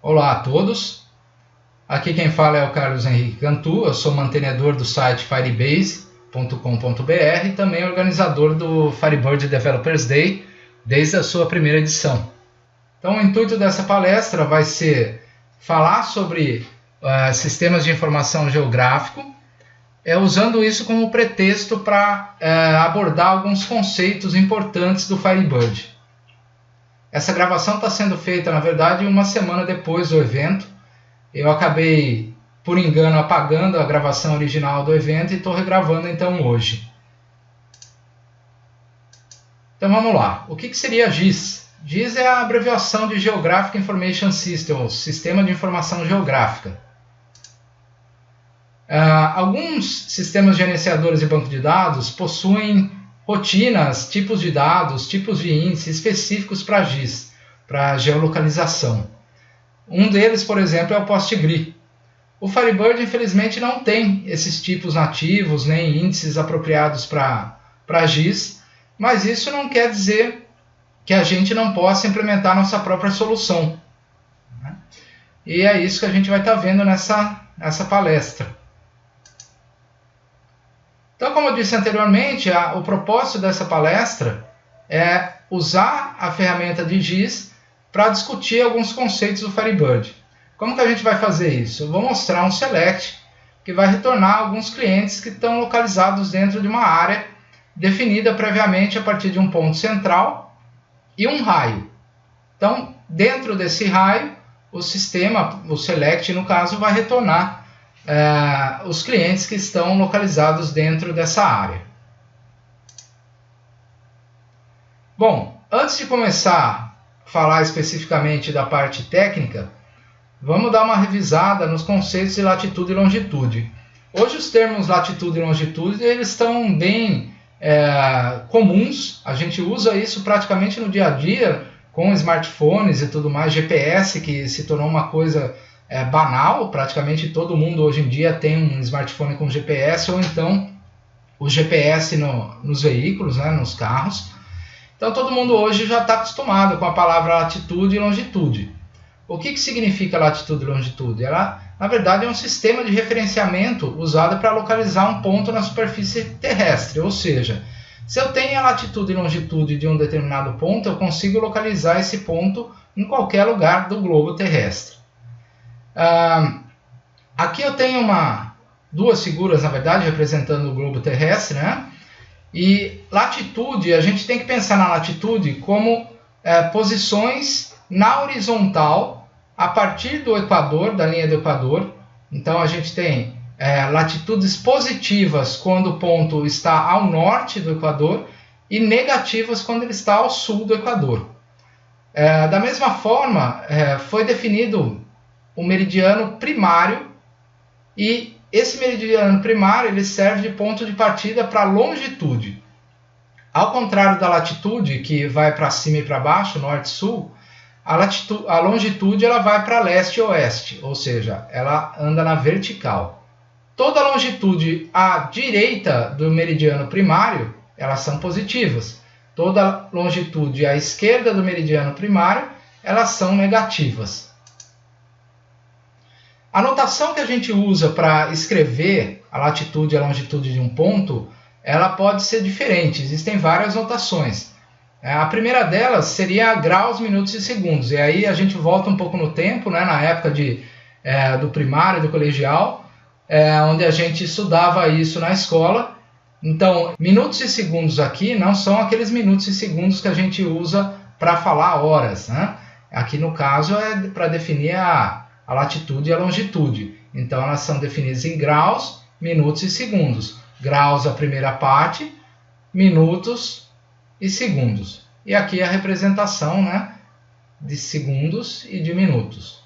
Olá a todos, aqui quem fala é o Carlos Henrique Cantu, eu sou mantenedor do site firebase.com.br e também organizador do Firebird Developers Day desde a sua primeira edição. Então o intuito dessa palestra vai ser falar sobre sistemas de informação geográfico, usando isso como pretexto para abordar alguns conceitos importantes do Firebird. Essa gravação está sendo feita, na verdade, uma semana depois do evento. Eu acabei, por engano, apagando a gravação original do evento e estou regravando então hoje. Então vamos lá. O que seria GIS? GIS é a abreviação de Geographic Information System, ou Sistema de Informação Geográfica. Alguns sistemas gerenciadores de banco de dados possuem rotinas, tipos de dados, tipos de índice específicos para GIS, para geolocalização. Um deles, por exemplo, é o PostGRI. O Firebird, infelizmente, não tem esses tipos nativos, nem índices apropriados para GIS, mas isso não quer dizer que a gente não possa implementar nossa própria solução. E é isso que a gente vai estar vendo nessa palestra. Então, como eu disse anteriormente, o propósito dessa palestra é usar a ferramenta de GIS para discutir alguns conceitos do Firebird. Como que a gente vai fazer isso? Eu vou mostrar um select que vai retornar alguns clientes que estão localizados dentro de uma área definida previamente a partir de um ponto central e um raio. Então, dentro desse raio, o sistema, o select no caso, vai retornar os clientes que estão localizados dentro dessa área. Bom, antes de começar a falar especificamente da parte técnica, vamos dar uma revisada nos conceitos de latitude e longitude. Hoje os termos latitude e longitude eles estão bem comuns, a gente usa isso praticamente no dia a dia com smartphones e tudo mais, GPS que se tornou uma coisa banal, praticamente todo mundo hoje em dia tem um smartphone com GPS ou então o GPS nos veículos, nos carros. Então todo mundo hoje já está acostumado com a palavra latitude e longitude. O que significa latitude e longitude? Ela, na verdade, é um sistema de referenciamento usado para localizar um ponto na superfície terrestre, ou seja, se eu tenho a latitude e longitude de um determinado ponto, eu consigo localizar esse ponto em qualquer lugar do globo terrestre. Aqui eu tenho duas figuras, na verdade, representando o globo terrestre, E latitude, a gente tem que pensar na latitude como posições na horizontal a partir do equador, da linha do equador. Então a gente tem latitudes positivas quando o ponto está ao norte do equador e negativas quando ele está ao sul do equador. Da mesma forma, foi definido o meridiano primário, e esse meridiano primário ele serve de ponto de partida para a longitude. Ao contrário da latitude, que vai para cima e para baixo, norte e sul, a longitude ela vai para leste e oeste, ou seja, ela anda na vertical. Toda longitude à direita do meridiano primário, elas são positivas. Toda longitude à esquerda do meridiano primário, elas são negativas. A notação que a gente usa para escrever a latitude e a longitude de um ponto, ela pode ser diferente, existem várias notações. A primeira delas seria graus, minutos e segundos, e aí a gente volta um pouco no tempo, na época do primário, do colegial, onde a gente estudava isso na escola. Então, minutos e segundos aqui não são aqueles minutos e segundos que a gente usa para falar horas, Aqui no caso é para definir a latitude e a longitude. Então elas são definidas em graus, minutos e segundos. Graus a primeira parte, minutos e segundos. E aqui a representação de segundos e de minutos.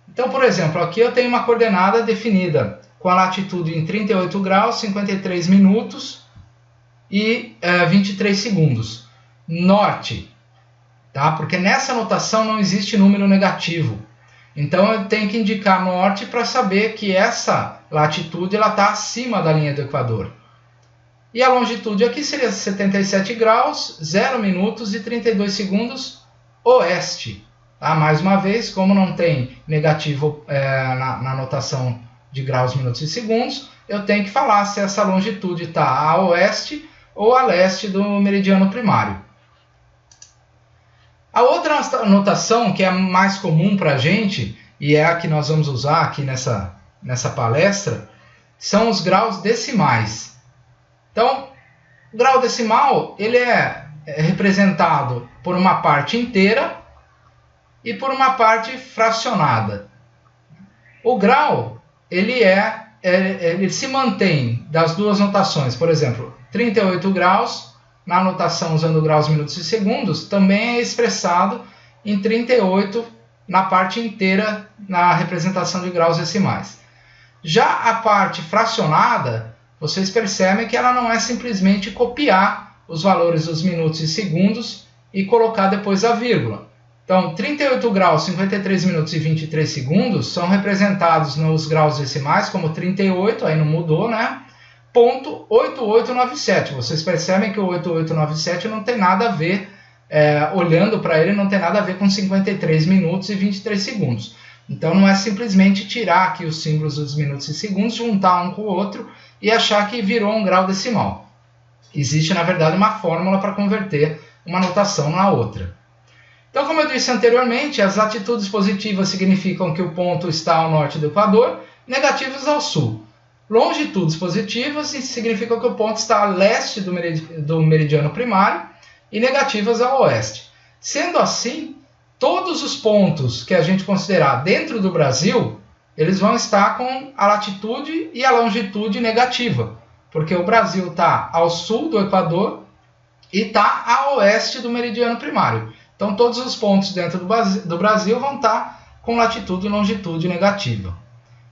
Então, por exemplo, aqui eu tenho uma coordenada definida com a latitude em 38 graus, 53 minutos e 23 segundos. Norte, porque nessa notação não existe número negativo. Então eu tenho que indicar norte para saber que essa latitude está acima da linha do equador. E a longitude aqui seria 77 graus, 0 minutos e 32 segundos oeste. Tá? Mais uma vez, como não tem negativo na notação de graus, minutos e segundos, eu tenho que falar se essa longitude está a oeste ou a leste do meridiano primário. A outra notação que é mais comum para a gente, e é a que nós vamos usar aqui nessa palestra, são os graus decimais. Então, o grau decimal ele é representado por uma parte inteira e por uma parte fracionada. O grau ele se mantém das duas notações. Por exemplo, 38 graus, na notação usando graus, minutos e segundos, também é expressado em 38 na parte inteira na representação de graus decimais. Já a parte fracionada, vocês percebem que ela não é simplesmente copiar os valores dos minutos e segundos e colocar depois a vírgula. Então, 38 graus, 53 minutos e 23 segundos são representados nos graus decimais como 38, aí não mudou, né? Ponto 8897. Vocês percebem que o 8897 não tem nada a ver, olhando para ele, não tem nada a ver com 53 minutos e 23 segundos. Então, não é simplesmente tirar aqui os símbolos dos minutos e segundos, juntar um com o outro e achar que virou um grau decimal. Existe, na verdade, uma fórmula para converter uma notação na outra. Então, como eu disse anteriormente, as latitudes positivas significam que o ponto está ao norte do Equador, negativas ao sul. Longitudes positivas significam que o ponto está a leste do meridiano primário e negativas ao oeste. Sendo assim, todos os pontos que a gente considerar dentro do Brasil, eles vão estar com a latitude e a longitude negativa, porque o Brasil está ao sul do Equador e está a oeste do meridiano primário. Então, todos os pontos dentro do Brasil vão estar com latitude e longitude negativa.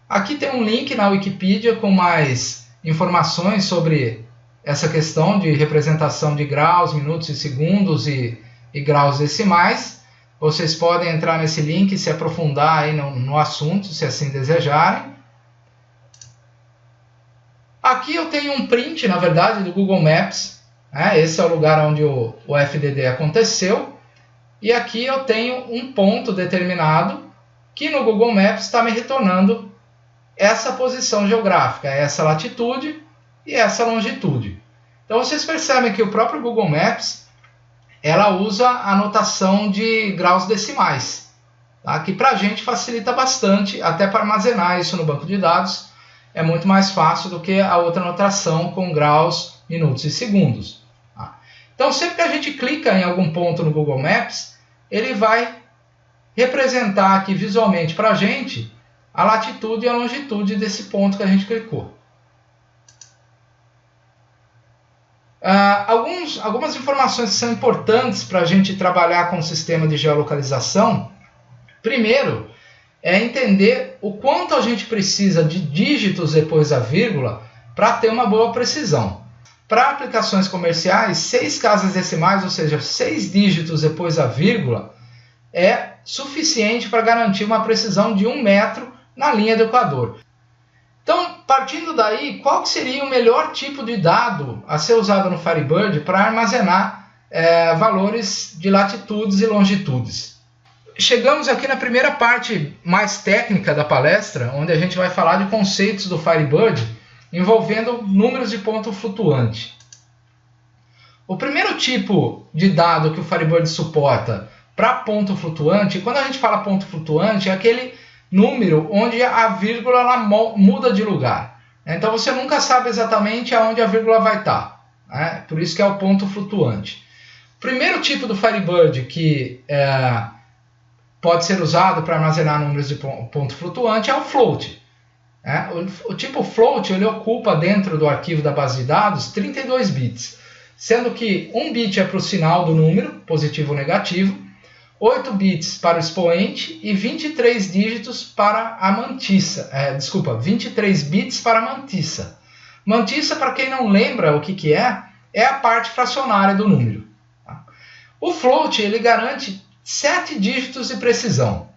Aqui tem um link na Wikipedia com mais informações sobre essa questão de representação de graus, minutos e segundos e graus decimais. Vocês podem entrar nesse link e se aprofundar aí no assunto, se assim desejarem. Aqui eu tenho um print, na verdade, do Google Maps. Esse é o lugar onde o FDD aconteceu. E aqui eu tenho um ponto determinado que no Google Maps está me retornando essa posição geográfica, essa latitude e essa longitude. Então vocês percebem que o próprio Google Maps ela usa a notação de graus decimais, tá? Que para a gente facilita bastante, até para armazenar isso no banco de dados é muito mais fácil do que a outra notação com graus, minutos e segundos. Tá? Então sempre que a gente clica em algum ponto no Google Maps, ele vai representar aqui visualmente para a gente a latitude e a longitude desse ponto que a gente clicou. Algumas informações que são importantes para a gente trabalhar com o sistema de geolocalização. Primeiro, é entender o quanto a gente precisa de dígitos depois da vírgula para ter uma boa precisão. Para aplicações comerciais, 6 casas decimais, ou seja, 6 dígitos depois da vírgula, é suficiente para garantir uma precisão de 1 metro na linha do Equador. Então, partindo daí, qual seria o melhor tipo de dado a ser usado no Firebird para armazenar valores de latitudes e longitudes? Chegamos aqui na primeira parte mais técnica da palestra, onde a gente vai falar de conceitos do Firebird envolvendo números de ponto flutuante. O primeiro tipo de dado que o Firebird suporta para ponto flutuante, quando a gente fala ponto flutuante, é aquele número onde a vírgula ela muda de lugar. Então você nunca sabe exatamente aonde a vírgula vai estar. Por isso que é o ponto flutuante. O primeiro tipo do Firebird que pode ser usado para armazenar números de ponto flutuante é o float. O tipo float ele ocupa dentro do arquivo da base de dados 32 bits, sendo que 1 bit é para o sinal do número, positivo ou negativo, 8 bits para o expoente e 23 dígitos para a mantissa. 23 bits para a mantissa. Mantissa, para quem não lembra o que é a parte fracionária do número. Tá? O float ele garante 7 dígitos de precisão.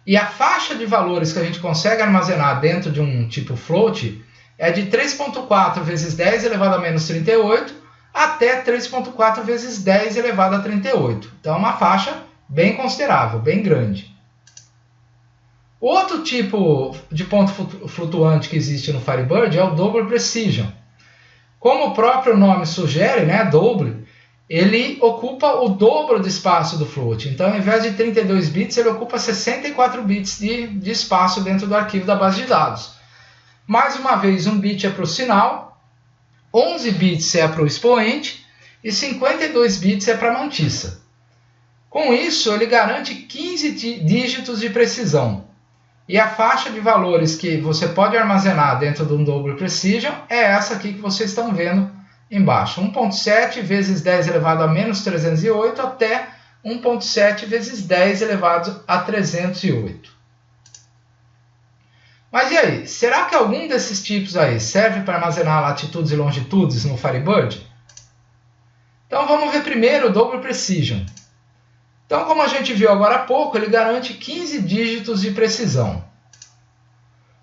E a faixa de valores que a gente consegue armazenar dentro de um tipo float é de 3.4 vezes 10 elevado a menos 38 até 3.4 vezes 10 elevado a 38. Então é uma faixa bem considerável, bem grande. Outro tipo de ponto flutuante que existe no Firebird é o Double Precision. Como o próprio nome sugere, né, double, ele ocupa o dobro do espaço do float. Então, ao invés de 32 bits, ele ocupa 64 bits de espaço dentro do arquivo da base de dados. Mais uma vez, 1 bit é para o sinal, 11 bits é para o expoente e 52 bits é para a mantissa. Com isso, ele garante 15 dígitos de precisão. E a faixa de valores que você pode armazenar dentro de um Double Precision é essa aqui que vocês estão vendo embaixo. 1.7 vezes 10 elevado a menos 308 até 1.7 vezes 10 elevado a 308. Mas e aí? Será que algum desses tipos aí serve para armazenar latitudes e longitudes no Firebird? Então vamos ver primeiro o Double Precision. Então, como a gente viu agora há pouco, ele garante 15 dígitos de precisão.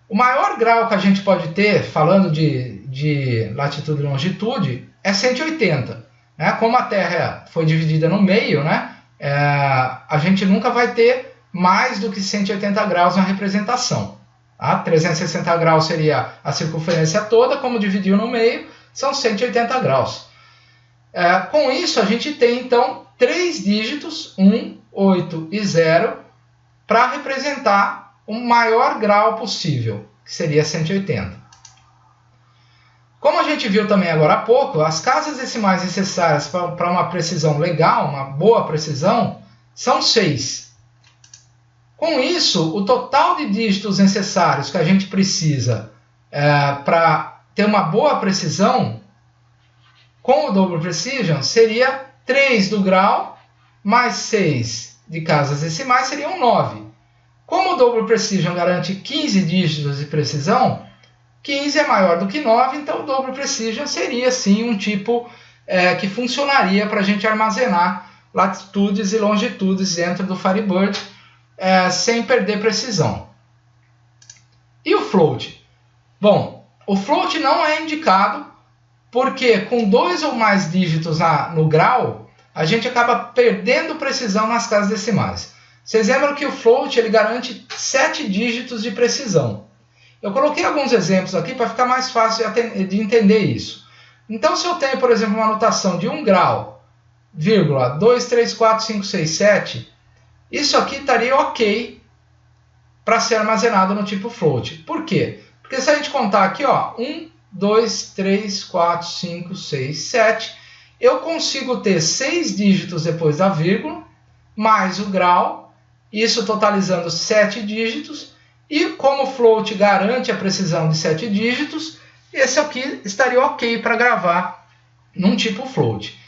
O maior grau que a gente pode ter, falando de latitude e longitude, é 180. Né? Como a Terra foi dividida no meio, né? A gente nunca vai ter mais do que 180 graus na representação. Tá? 360 graus seria a circunferência toda, como dividiu no meio, são 180 graus. Com isso, a gente tem, então, 3 dígitos, 1, 8 e 0, para representar o maior grau possível, que seria 180. Como a gente viu também agora há pouco, as casas decimais necessárias para uma precisão legal, uma boa precisão, são 6. Com isso, o total de dígitos necessários que a gente precisa para ter uma boa precisão, com o Double Precision, seria 3 do grau, mais 6 de casas decimais, seriam 9. Como o Double Precision garante 15 dígitos de precisão, 15 é maior do que 9, então o Double Precision seria sim um tipo que funcionaria para a gente armazenar latitudes e longitudes dentro do Firebird sem perder precisão. E o Float? Bom, o Float não é indicado porque com 2 ou mais dígitos no grau, a gente acaba perdendo precisão nas casas decimais. Vocês lembram que o Float ele garante 7 dígitos de precisão. Eu coloquei alguns exemplos aqui para ficar mais fácil de entender isso. Então, se eu tenho, por exemplo, uma notação de 1 grau, vírgula, 2, 3, 4, 5, 6, 7, isso aqui estaria ok para ser armazenado no tipo Float. Por quê? Porque se a gente contar aqui, ó, 1, 2, 3, 4, 5, 6, 7, eu consigo ter 6 dígitos depois da vírgula, mais o grau, isso totalizando 7 dígitos, e como o Float garante a precisão de 7 dígitos, esse aqui estaria ok para gravar num tipo Float.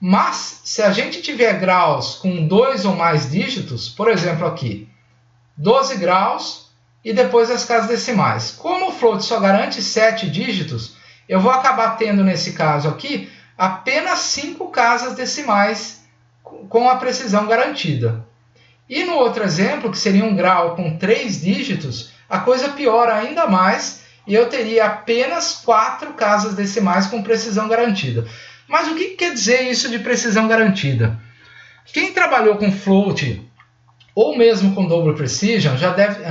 Mas, se a gente tiver graus com 2 ou mais dígitos, por exemplo aqui, 12 graus, e depois as casas decimais. Como o Float só garante 7 dígitos, eu vou acabar tendo, nesse caso aqui, apenas 5 casas decimais com a precisão garantida. E no outro exemplo, que seria um grau com 3 dígitos, a coisa piora ainda mais e eu teria apenas 4 casas decimais com precisão garantida. Mas o que quer dizer isso de precisão garantida? Quem trabalhou com Float ou mesmo com Double Precision,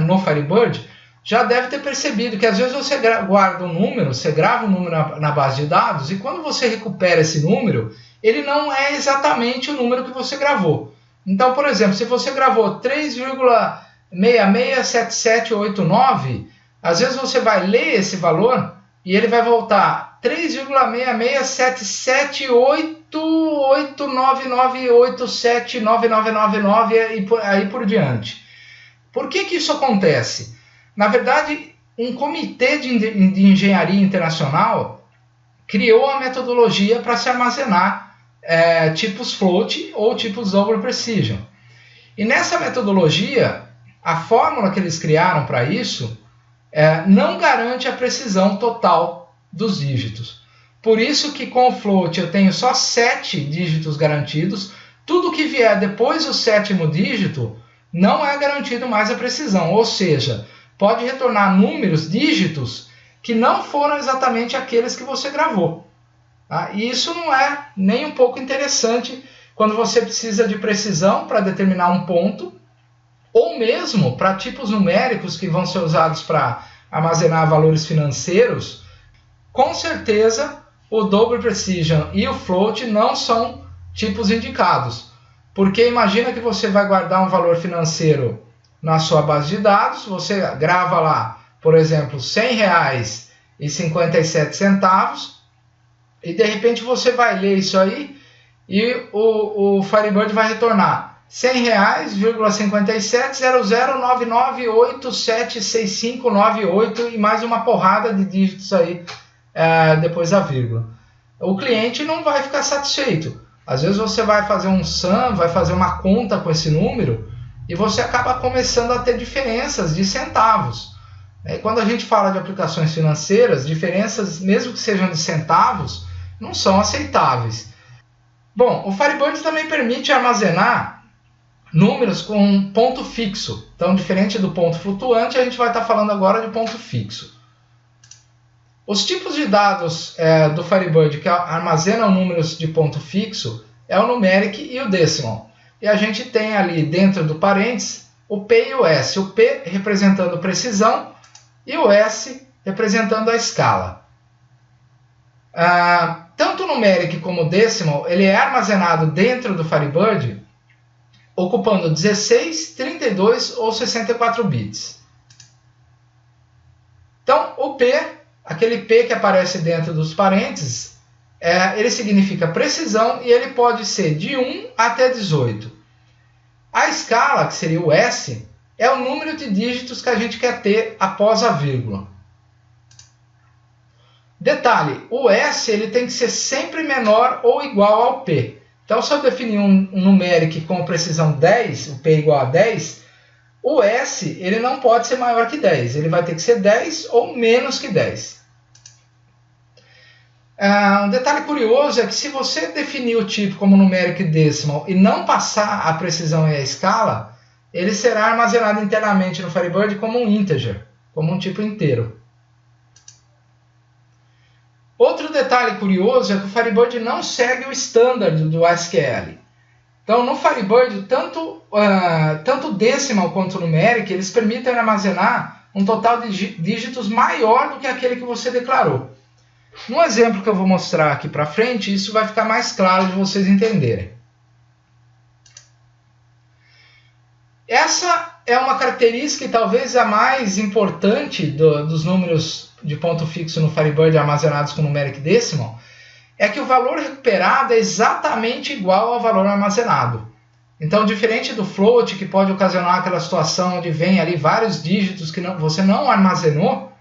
no Firebird, já deve ter percebido que às vezes você guarda um número, você grava um número na base de dados e quando você recupera esse número, ele não é exatamente o número que você gravou. Então, por exemplo, se você gravou 3,667789, às vezes você vai ler esse valor e ele vai voltar 3,6778899879999 e aí por diante. Por que isso acontece? Na verdade, um comitê de engenharia internacional criou a metodologia para se armazenar tipos Float ou tipos Double Precision. E nessa metodologia, a fórmula que eles criaram para isso não garante a precisão total dos dígitos. Por isso que com o Float eu tenho só 7 dígitos garantidos. Tudo que vier depois do 7º dígito não é garantido mais a precisão. Ou seja, pode retornar números, dígitos, que não foram exatamente aqueles que você gravou. Tá? E isso não é nem um pouco interessante quando você precisa de precisão para determinar um ponto, ou mesmo para tipos numéricos que vão ser usados para armazenar valores financeiros. Com certeza o Double Precision e o Float não são tipos indicados, porque imagina que você vai guardar um valor financeiro na sua base de dados, você grava lá, por exemplo, R$100,57, e de repente você vai ler isso aí e o Firebird vai retornar R$100,570099876598 e mais uma porrada de dígitos aí depois da vírgula. O cliente não vai ficar satisfeito. Às vezes você vai fazer um sum, vai fazer uma conta com esse número e você acaba começando a ter diferenças de centavos. Quando a gente fala de aplicações financeiras, diferenças, mesmo que sejam de centavos, não são aceitáveis. Bom, o Firebird também permite armazenar números com ponto fixo. Então, diferente do ponto flutuante, a gente vai estar falando agora de ponto fixo. Os tipos de dados do Firebird que armazenam números de ponto fixo é o numeric e o decimal. E a gente tem ali dentro do parênteses o P e o S. O P representando precisão e o S representando a escala. Tanto o numeric como o decimal ele é armazenado dentro do Firebird ocupando 16, 32 ou 64 bits. Então, o P, aquele P que aparece dentro dos parênteses, ele significa precisão e ele pode ser de 1 até 18. A escala, que seria o S, é o número de dígitos que a gente quer ter após a vírgula. Detalhe, o S ele tem que ser sempre menor ou igual ao P. Então, se eu definir um numeric com precisão 10, o P igual a 10, o S ele não pode ser maior que 10. Ele vai ter que ser 10 ou menos que 10. Um detalhe curioso é que se você definir o tipo como numeric decimal e não passar a precisão e a escala, ele será armazenado internamente no Firebird como um integer, como um tipo inteiro. Outro detalhe curioso é que o Firebird não segue o standard do SQL. Então, no Firebird, tanto o decimal quanto o numeric, eles permitem armazenar um total de dígitos maior do que aquele que você declarou. No exemplo que eu vou mostrar aqui para frente, isso vai ficar mais claro de vocês entenderem. Essa é uma característica e talvez a mais importante dos números de ponto fixo no Firebird armazenados com numeric decimal, é que o valor recuperado é exatamente igual ao valor armazenado. Então, diferente do float, que pode ocasionar aquela situação onde vem ali vários dígitos que você não armazenou,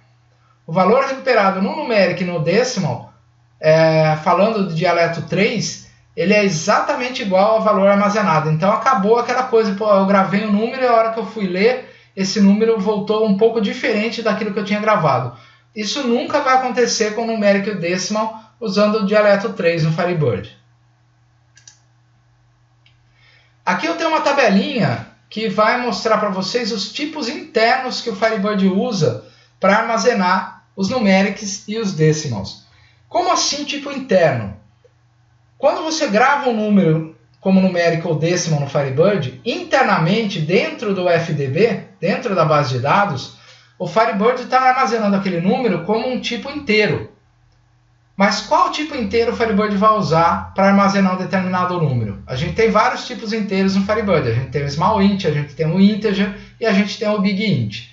o valor recuperado no numeric e no decimal, falando do dialeto 3, ele é exatamente igual ao valor armazenado. Então, acabou aquela coisa, eu gravei um número e a hora que eu fui ler, esse número voltou um pouco diferente daquilo que eu tinha gravado. Isso nunca vai acontecer com o numeric e o decimal usando o dialeto 3 no Firebird. Aqui eu tenho uma tabelinha que vai mostrar para vocês os tipos internos que o Firebird usa para armazenar os numerics e os decimals. Como assim tipo interno? Quando você grava um número como numeric ou decimal no Firebird, internamente dentro do FDB, dentro da base de dados, o Firebird está armazenando aquele número como um tipo inteiro. Mas qual tipo inteiro o Firebird vai usar para armazenar um determinado número? A gente tem vários tipos inteiros no Firebird. A gente tem o small int, a gente tem o integer e a gente tem o big int.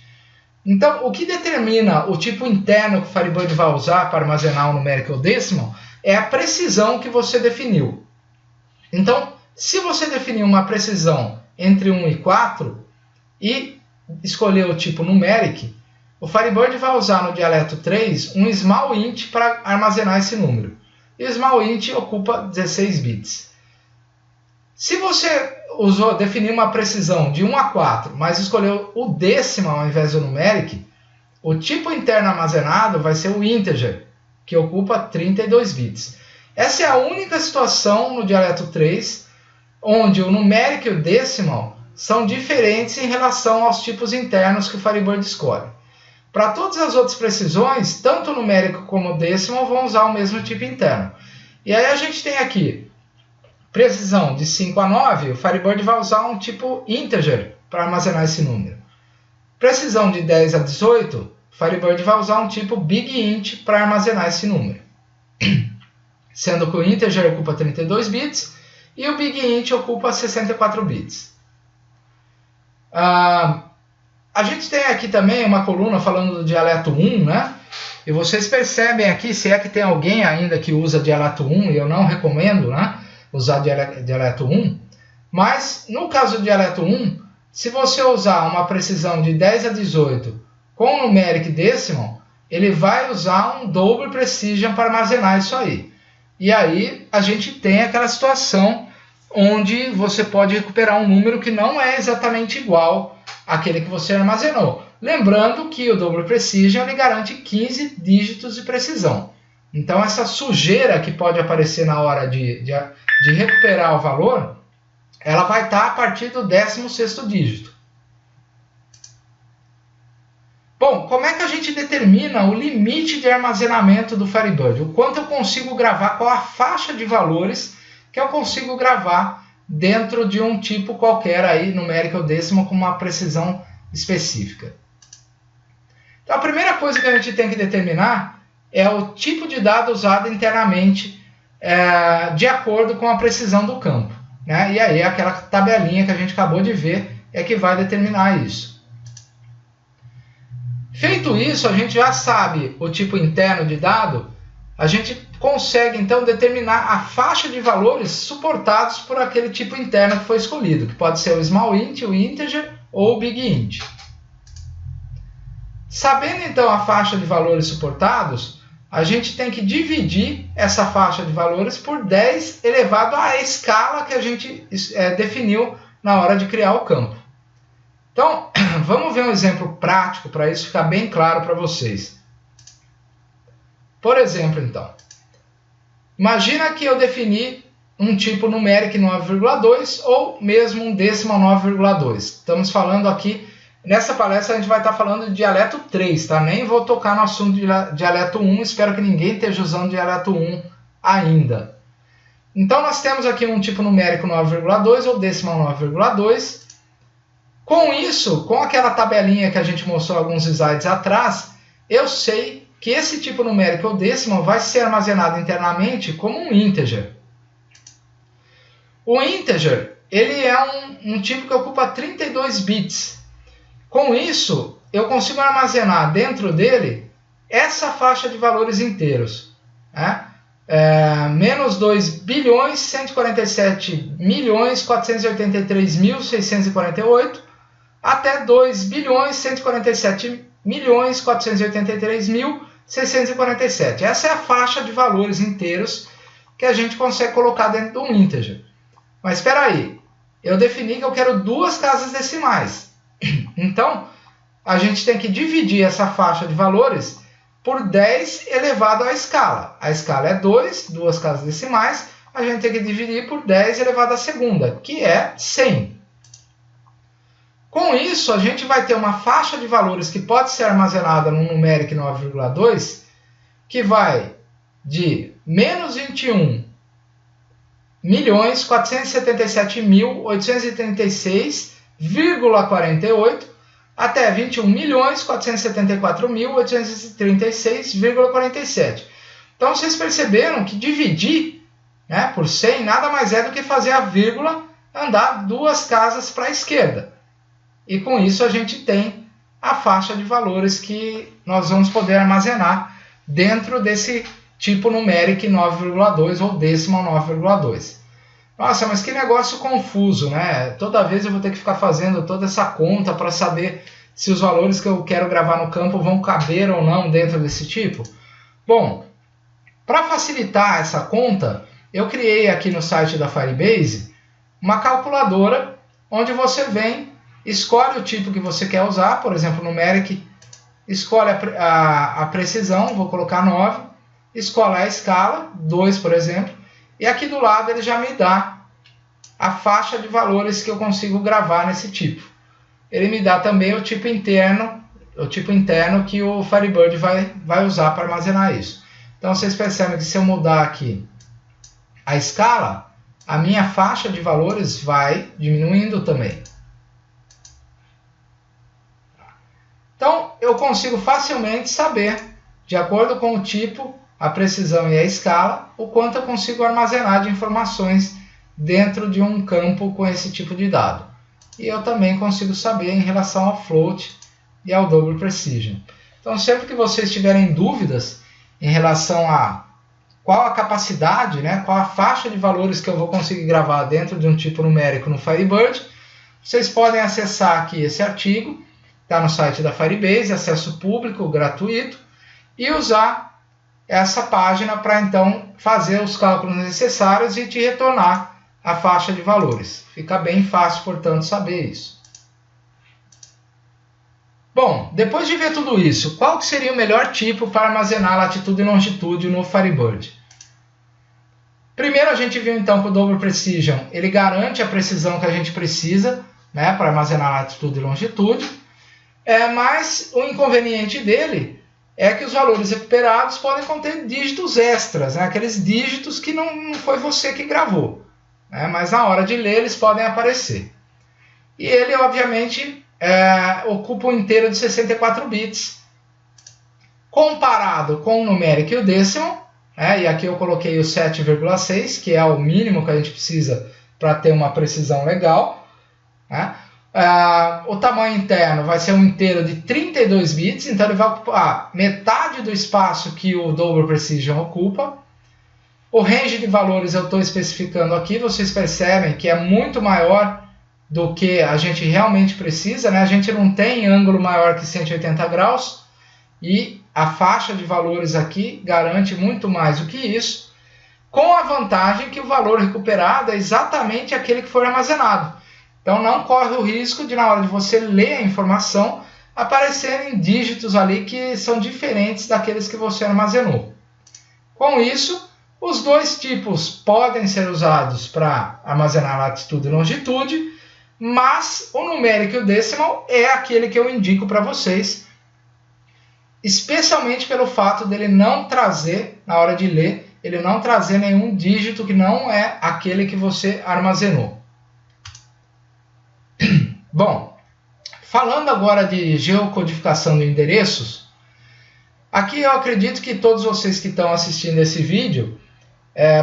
Então, o que determina o tipo interno que o Firebird vai usar para armazenar um numeric ou decimal é a precisão que você definiu. Então, se você definir uma precisão entre 1 e 4 e escolher o tipo numeric, o Firebird vai usar no dialeto 3 um small int para armazenar esse número. E o small int ocupa 16 bits. Se você definiu uma precisão de 1 a 4, mas escolheu o decimal ao invés do numeric, o tipo interno armazenado vai ser o integer, que ocupa 32 bits. Essa é a única situação no dialeto 3 onde o numeric e o decimal são diferentes em relação aos tipos internos que o Firebird escolhe. Para todas as outras precisões, tanto o numérico como o decimal vão usar o mesmo tipo interno. E aí a gente tem aqui precisão de 5 a 9, o Firebird vai usar um tipo integer para armazenar esse número. Precisão de 10 a 18, o Firebird vai usar um tipo big int para armazenar esse número. Sendo que o integer ocupa 32 bits e o big int ocupa 64 bits. A gente tem aqui também uma coluna falando do dialeto 1, né? E vocês percebem aqui, se é que tem alguém ainda que usa dialeto 1, e eu não recomendo, né, usar dialeto 1, mas no caso do dialeto 1, se você usar uma precisão de 10 a 18 com numeric decimal, ele vai usar um double precision para armazenar isso aí. E aí a gente tem aquela situação onde você pode recuperar um número que não é exatamente igual àquele que você armazenou. Lembrando que o double precision ele garante 15 dígitos de precisão. Então essa sujeira que pode aparecer na hora de recuperar o valor, ela vai estar a partir do 16º dígito. Bom, como é que a gente determina o limite de armazenamento do Firebird? O quanto eu consigo gravar, qual a faixa de valores que eu consigo gravar dentro de um tipo qualquer aí, numerical decimal, com uma precisão específica. Então a primeira coisa que a gente tem que determinar é o tipo de dado usado internamente de acordo com a precisão do campo, né? E aí aquela tabelinha que a gente acabou de ver é que vai determinar isso. Feito isso, a gente já sabe o tipo interno de dado, a gente consegue então determinar a faixa de valores suportados por aquele tipo interno que foi escolhido, que pode ser o small int, o integer ou o big int. Sabendo então a faixa de valores suportados, a gente tem que dividir essa faixa de valores por 10 elevado à escala que a gente definiu na hora de criar o campo. Então, vamos ver um exemplo prático para isso ficar bem claro para vocês. Por exemplo, então, imagina que eu defini um tipo numeric 9,2 ou mesmo um decimal 9,2. Estamos falando aqui, nessa palestra a gente vai estar falando de dialeto 3, tá? Nem vou tocar no assunto de dialeto 1, espero que ninguém esteja usando dialeto 1 ainda. Então nós temos aqui um tipo numérico 9,2 ou decimal 9,2. Com isso, com aquela tabelinha que a gente mostrou alguns slides atrás, eu sei que esse tipo numérico ou decimal vai ser armazenado internamente como um integer. O integer ele é um tipo que ocupa 32 bits. Com isso, eu consigo armazenar dentro dele essa faixa de valores inteiros, né? Menos 2 bilhões 147 milhões 483 mil 648 até 2 bilhões 147 milhões 483 mil 647. Essa é a faixa de valores inteiros que a gente consegue colocar dentro de um integer. Mas espera aí, eu defini que eu quero duas casas decimais. Então, a gente tem que dividir essa faixa de valores por 10 elevado à escala. A escala é 2, duas casas decimais, a gente tem que dividir por 10 elevado à segunda, que é 100. Com isso, a gente vai ter uma faixa de valores que pode ser armazenada no numeric 9,2, que vai de menos 21 milhões 477 mil 836,48 até 21 milhões 474 mil 836,47. Então vocês perceberam que dividir, né, por 100 nada mais é do que fazer a vírgula andar duas casas para a esquerda. E com isso a gente tem a faixa de valores que nós vamos poder armazenar dentro desse tipo numeric 9,2 ou decimal 9,2. Nossa, mas que negócio confuso, né? Toda vez eu vou ter que ficar fazendo toda essa conta para saber se os valores que eu quero gravar no campo vão caber ou não dentro desse tipo. Bom, para facilitar essa conta, eu criei aqui no site da Firebase uma calculadora onde você vem, escolhe o tipo que você quer usar, por exemplo, numeric, escolhe a precisão, vou colocar 9, escolhe a escala, 2 por exemplo, e aqui do lado ele já me dá a faixa de valores que eu consigo gravar nesse tipo. Ele me dá também o tipo interno que o Firebird vai usar para armazenar isso. Então vocês percebem que se eu mudar aqui a escala, a minha faixa de valores vai diminuindo também. Então, eu consigo facilmente saber, de acordo com o tipo, a precisão e a escala, o quanto eu consigo armazenar de informações dentro de um campo com esse tipo de dado. E eu também consigo saber em relação ao float e ao double precision. Então, sempre que vocês tiverem dúvidas em relação a qual a capacidade, né, qual a faixa de valores que eu vou conseguir gravar dentro de um tipo numérico no Firebird, vocês podem acessar aqui esse artigo, está no site da Firebase, acesso público, gratuito, e usar essa página para então fazer os cálculos necessários e te retornar a faixa de valores. Fica bem fácil, portanto, saber isso. Bom, depois de ver tudo isso, qual que seria o melhor tipo para armazenar latitude e longitude no Firebird? Primeiro a gente viu então que o Double Precision ele garante a precisão que a gente precisa, né, para armazenar latitude e longitude, mas o inconveniente dele é que os valores recuperados podem conter dígitos extras, né, aqueles dígitos que não foi você que gravou, né, mas na hora de ler eles podem aparecer. E ele obviamente ocupa um inteiro de 64 bits, comparado com o numérico e o decimal, e aqui eu coloquei o 7,6, que é o mínimo que a gente precisa para ter uma precisão legal. Né? O tamanho interno vai ser um inteiro de 32 bits, então ele vai ocupar metade do espaço que o Double Precision ocupa. O range de valores eu estou especificando aqui, vocês percebem que é muito maior do que a gente realmente precisa, né? A gente não tem ângulo maior que 180 graus e a faixa de valores aqui garante muito mais do que isso, com a vantagem que o valor recuperado é exatamente aquele que foi armazenado. Então não corre o risco de, na hora de você ler a informação, aparecerem dígitos ali que são diferentes daqueles que você armazenou. Com isso, os dois tipos podem ser usados para armazenar latitude e longitude, mas o numérico e o decimal é aquele que eu indico para vocês, especialmente pelo fato dele não trazer, na hora de ler, ele não trazer nenhum dígito que não é aquele que você armazenou. Bom, falando agora de geocodificação de endereços, aqui eu acredito que todos vocês que estão assistindo esse vídeo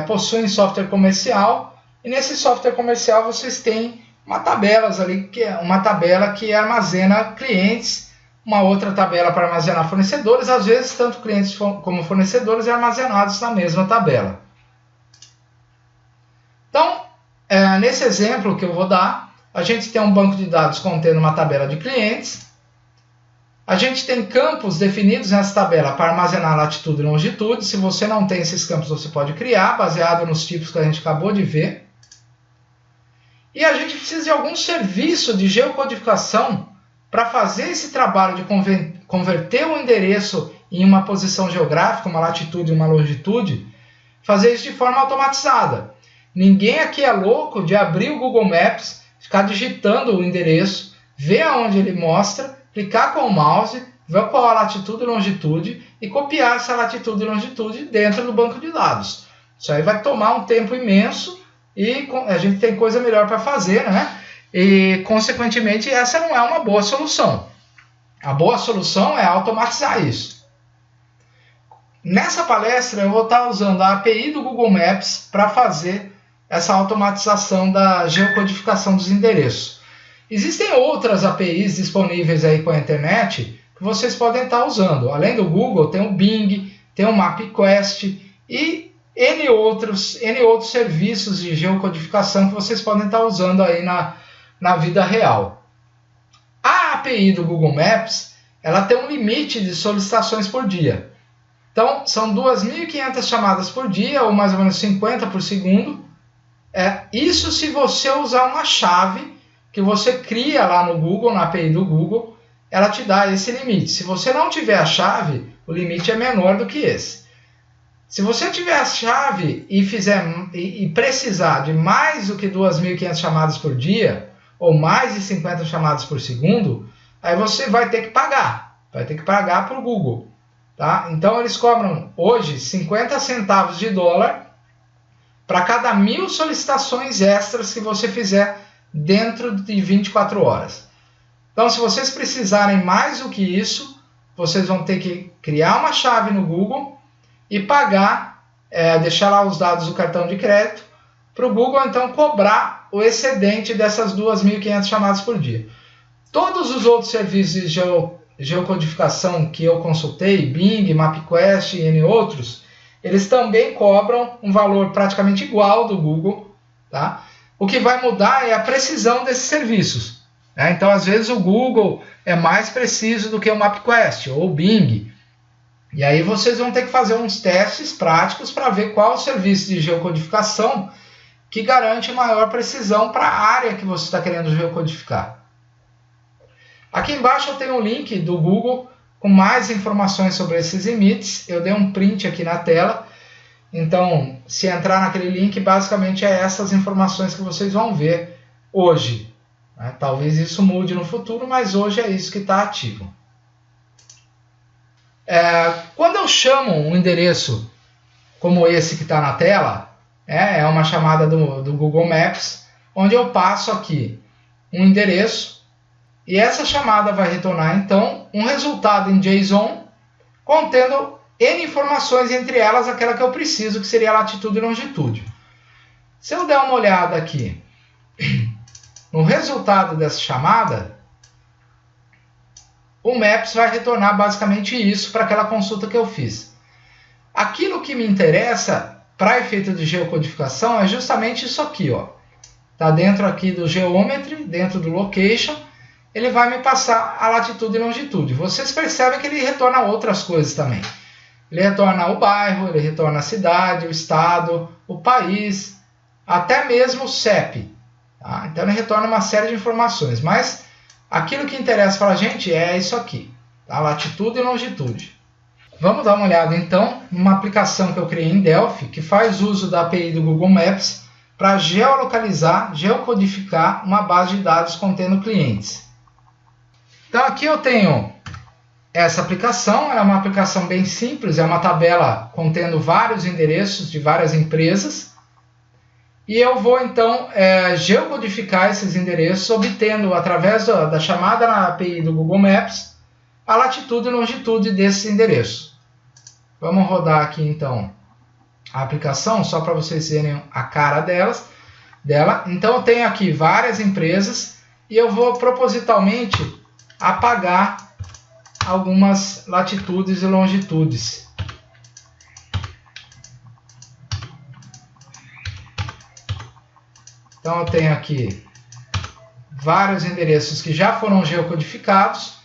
possuem software comercial, e nesse software comercial vocês têm uma tabela que armazena clientes, uma outra tabela para armazenar fornecedores, às vezes tanto clientes como fornecedores armazenados na mesma tabela. Então, nesse exemplo que eu vou dar, a gente tem um banco de dados contendo uma tabela de clientes, a gente tem campos definidos nessa tabela para armazenar latitude e longitude. Se você não tem esses campos, você pode criar, baseado nos tipos que a gente acabou de ver. E a gente precisa de algum serviço de geocodificação para fazer esse trabalho de converter o endereço em uma posição geográfica, uma latitude e uma longitude, fazer isso de forma automatizada. Ninguém aqui é louco de abrir o Google Maps, ficar digitando o endereço, ver aonde ele mostra, clicar com o mouse, ver qual a latitude e longitude e copiar essa latitude e longitude dentro do banco de dados. Isso aí vai tomar um tempo imenso e a gente tem coisa melhor para fazer, né? E, consequentemente, essa não é uma boa solução. A boa solução é automatizar isso. Nessa palestra, eu vou estar usando a API do Google Maps para fazer essa automatização da geocodificação dos endereços. Existem outras APIs disponíveis aí com a internet que vocês podem estar usando. Além do Google, tem o Bing, tem o MapQuest e N outros serviços de geocodificação que vocês podem estar usando aí na vida real. A API do Google Maps, ela tem um limite de solicitações por dia. Então, são 2.500 chamadas por dia, ou mais ou menos 50 por segundo. Isso se você usar uma chave que você cria lá no Google, na API do Google, ela te dá esse limite. Se você não tiver a chave, o limite é menor do que esse. Se você tiver a chave e precisar de mais do que 2.500 chamadas por dia, ou mais de 50 chamadas por segundo, aí você vai ter que pagar. Vai ter que pagar para o Google. Tá? Então eles cobram hoje 50 centavos de dólar para cada 1000 solicitações extras que você fizer dentro de 24 horas. Então, se vocês precisarem mais do que isso, vocês vão ter que criar uma chave no Google e pagar, deixar lá os dados do cartão de crédito para o Google, então, cobrar o excedente dessas 2.500 chamadas por dia. Todos os outros serviços de geocodificação que eu consultei, Bing, MapQuest e N outros, eles também cobram um valor praticamente igual do Google, tá? O que vai mudar é a precisão desses serviços, né? Então, às vezes, o Google é mais preciso do que o MapQuest ou o Bing. E aí vocês vão ter que fazer uns testes práticos para ver qual o serviço de geocodificação que garante maior precisão para a área que você está querendo geocodificar. Aqui embaixo eu tenho um link do Google com mais informações sobre esses limites. Eu dei um print aqui na tela. Então, se entrar naquele link, basicamente é essas informações que vocês vão ver hoje, né? Talvez isso mude no futuro, mas hoje é isso que está ativo. Quando eu chamo um endereço como esse que está na tela, é uma chamada do Google Maps, onde eu passo aqui um endereço e essa chamada vai retornar então um resultado em JSON contendo N informações, entre elas aquela que eu preciso, que seria a latitude e longitude. Se eu der uma olhada aqui no resultado dessa chamada, o Maps vai retornar basicamente isso para aquela consulta que eu fiz. Aquilo que me interessa para efeito de geocodificação é justamente isso aqui, ó. Tá dentro aqui do Geometry, dentro do Location, ele vai me passar a latitude e longitude. Vocês percebem que ele retorna outras coisas também. Ele retorna o bairro, ele retorna a cidade, o estado, o país, até mesmo o CEP. Tá? Então ele retorna uma série de informações, mas aquilo que interessa para a gente é isso aqui, tá? Latitude e longitude. Vamos dar uma olhada então numa aplicação que eu criei em Delphi, que faz uso da API do Google Maps para geolocalizar, geocodificar uma base de dados contendo clientes. Então aqui eu tenho essa aplicação, ela é uma aplicação bem simples, é uma tabela contendo vários endereços de várias empresas. E eu vou então geocodificar esses endereços, obtendo através da chamada na API do Google Maps a latitude e longitude desses endereços. Vamos rodar aqui então a aplicação, só para vocês verem a cara dela. Então eu tenho aqui várias empresas e eu vou propositalmente apagar algumas latitudes e longitudes. Então eu tenho aqui vários endereços que já foram geocodificados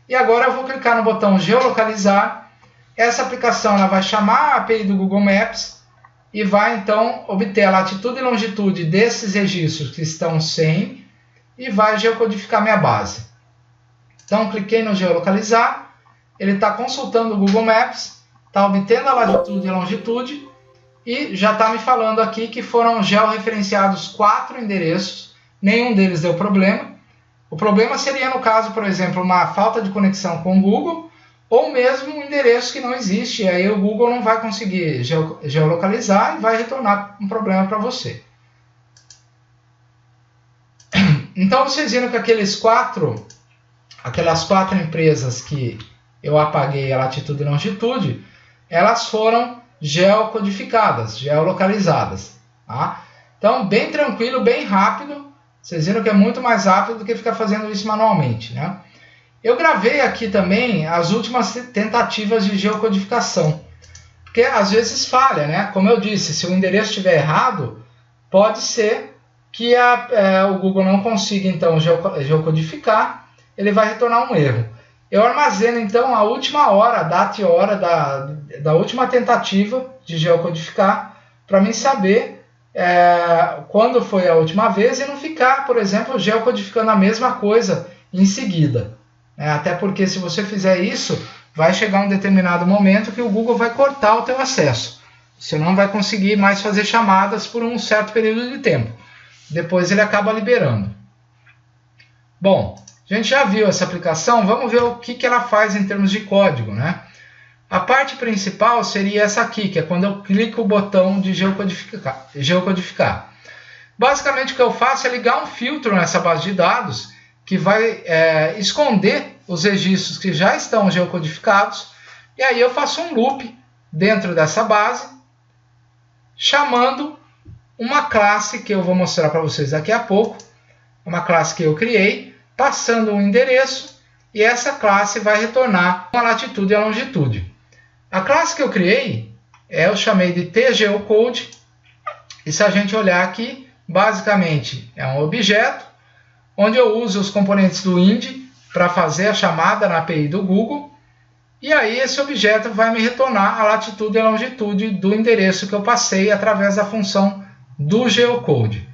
e agora eu vou clicar no botão geolocalizar. Essa aplicação ela vai chamar a API do Google Maps e vai então obter a latitude e longitude desses registros que estão sem e vai geocodificar minha base. Então cliquei no geolocalizar, ele está consultando o Google Maps, está obtendo a latitude e longitude e já está me falando aqui que foram georreferenciados 4 endereços, nenhum deles deu problema. O problema seria, no caso, por exemplo, uma falta de conexão com o Google ou mesmo um endereço que não existe, e aí o Google não vai conseguir geolocalizar e vai retornar um problema para você. Então vocês viram que aquelas 4 empresas que eu apaguei a latitude e longitude, elas foram geocodificadas, geolocalizadas. Tá? Então, bem tranquilo, bem rápido. Vocês viram que é muito mais rápido do que ficar fazendo isso manualmente, né? Eu gravei aqui também as últimas tentativas de geocodificação, porque às vezes falha, né? Como eu disse, se o endereço estiver errado, pode ser que o Google não consiga então geocodificar, ele vai retornar um erro. Eu armazeno então a última hora, a data e hora da última tentativa de geocodificar, para mim saber quando foi a última vez e não ficar, por exemplo, geocodificando a mesma coisa em seguida. Até porque se você fizer isso, vai chegar um determinado momento que o Google vai cortar o teu acesso. Você não vai conseguir mais fazer chamadas por um certo período de tempo. Depois ele acaba liberando. Bom, a gente já viu essa aplicação, vamos ver o que ela faz em termos de código, né? A parte principal seria essa aqui, que é quando eu clico o botão de geocodificar. Basicamente o que eu faço é ligar um filtro nessa base de dados que vai esconder os registros que já estão geocodificados, e aí eu faço um loop dentro dessa base, chamando uma classe que eu vou mostrar para vocês daqui a pouco, uma classe que eu criei, passando um endereço, e essa classe vai retornar a latitude e a longitude. A classe que eu criei, eu chamei de tgeocode, e se a gente olhar aqui, basicamente é um objeto, onde eu uso os componentes do IND para fazer a chamada na API do Google, e aí esse objeto vai me retornar a latitude e a longitude do endereço que eu passei através da função do geocode.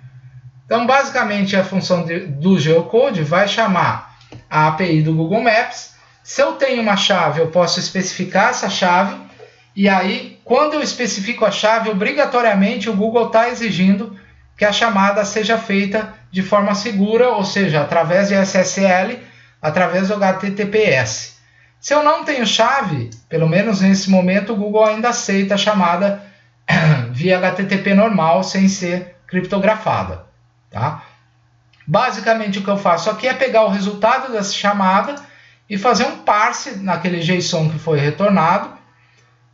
Então, basicamente, a função do geocode vai chamar a API do Google Maps. Se eu tenho uma chave, eu posso especificar essa chave, e aí, quando eu especifico a chave, obrigatoriamente o Google está exigindo que a chamada seja feita de forma segura, ou seja, através de SSL, através do HTTPS. Se eu não tenho chave, pelo menos nesse momento, o Google ainda aceita a chamada via HTTP normal, sem ser criptografada. Tá? Basicamente, o que eu faço aqui é pegar o resultado dessa chamada e fazer um parse naquele JSON que foi retornado